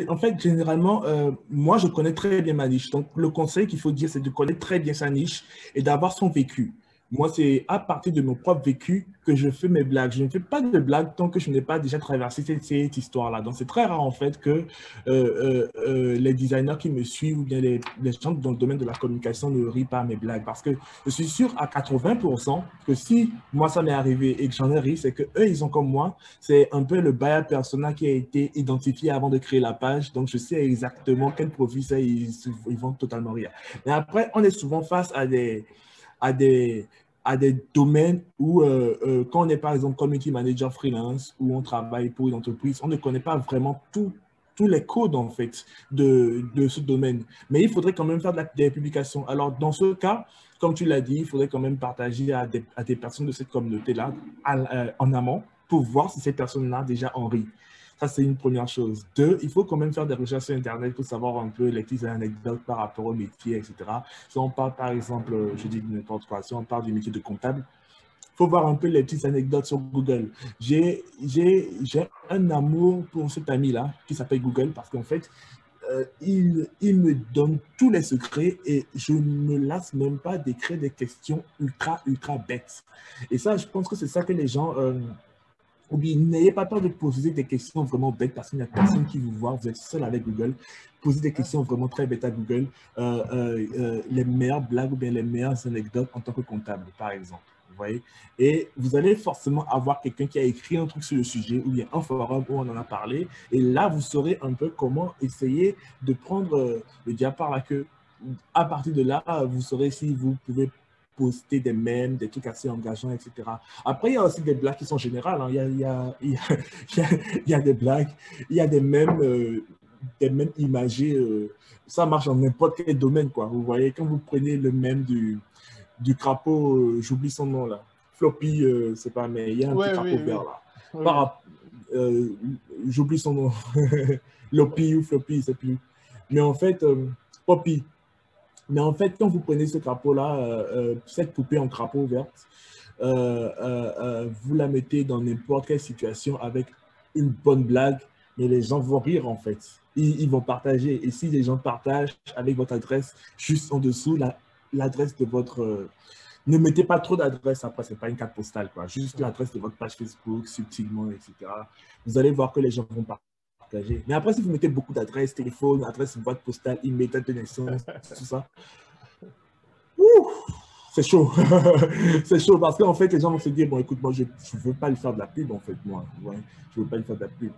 En fait, généralement, moi, je connais très bien ma niche. Donc, le conseil qu'il faut dire, c'est de connaître très bien sa niche et d'avoir son vécu. Moi, c'est à partir de mon propre vécu que je fais mes blagues. Je ne fais pas de blagues tant que je n'ai pas déjà traversé cette histoire-là. Donc, c'est très rare, en fait, que les designers qui me suivent ou bien les gens dans le domaine de la communication ne rient pas à mes blagues. Parce que je suis sûr à 80% que si moi, ça m'est arrivé et que j'en ai ri, c'est que eux, ils ont comme moi, c'est un peu le buyer persona qui a été identifié avant de créer la page. Donc, je sais exactement quel profil c'est. Ils vont totalement rire. Mais après, on est souvent face à des, à des domaines où, quand on est par exemple community manager freelance, où on travaille pour une entreprise, on ne connaît pas vraiment tous les codes en fait de ce domaine. Mais il faudrait quand même faire des publications. Alors, dans ce cas, comme tu l'as dit, il faudrait quand même partager à des personnes de cette communauté-là en amont pour voir si ces personnes-là déjà en rient. Ça, c'est une première chose. Deux, il faut quand même faire des recherches sur Internet pour savoir un peu les petites anecdotes par rapport au métier, etc. Si on parle, par exemple, je dis n'importe quoi, si on parle du métier de comptable, il faut voir un peu les petites anecdotes sur Google. J'ai un amour pour cet ami-là qui s'appelle Google parce qu'en fait, il me donne tous les secrets et je ne me lasse même pas d'écrire des questions ultra bêtes. Et ça, je pense que c'est ça que les gens ou bien n'ayez pas peur de poser des questions vraiment bêtes parce qu'il n'y a personne qui vous voit, vous êtes seul avec Google. Posez des questions vraiment très bêtes à Google. Les meilleures blagues ou bien les meilleures anecdotes en tant que comptable, par exemple. Vous voyez? Et vous allez forcément avoir quelqu'un qui a écrit un truc sur le sujet ou bien un forum où on en a parlé. Et là, vous saurez un peu comment essayer de prendre le diable par la queue. À partir de là, vous saurez si vous pouvez poster des mèmes, des trucs assez engageants, etc. Après, il y a aussi des blagues qui sont générales. Hein. Il y a des blagues, il y a des mèmes imagés. Ça marche dans n'importe quel domaine, quoi. Vous voyez, quand vous prenez le mème du crapaud, j'oublie son nom, là. Floppy, c'est pas, mais il y a un petit Ouais, crapaud oui, vert, oui. là. Oui. Par, j'oublie son nom. Loppy ou Floppy, c'est plus. Mais en fait, Poppy. Mais en fait, quand vous prenez ce crapaud-là, cette poupée en crapaud verte, vous la mettez dans n'importe quelle situation avec une bonne blague, mais les gens vont rire en fait. Ils vont partager. Et si les gens partagent avec votre adresse juste en dessous, l'adresse de votre... ne mettez pas trop d'adresse après, ce n'est pas une carte postale, quoi. Juste l'adresse de votre page Facebook, subtilement, etc. Vous allez voir que les gens vont partager. Mais après, si vous mettez beaucoup d'adresses, téléphone, adresse, boîte postale, email, date de naissance, tout ça, c'est chaud. C'est chaud parce qu'en fait, les gens vont se dire, bon, écoute, moi, je ne veux pas lui faire de la pub, en fait, moi. Ouais, je ne veux pas lui faire de la pub.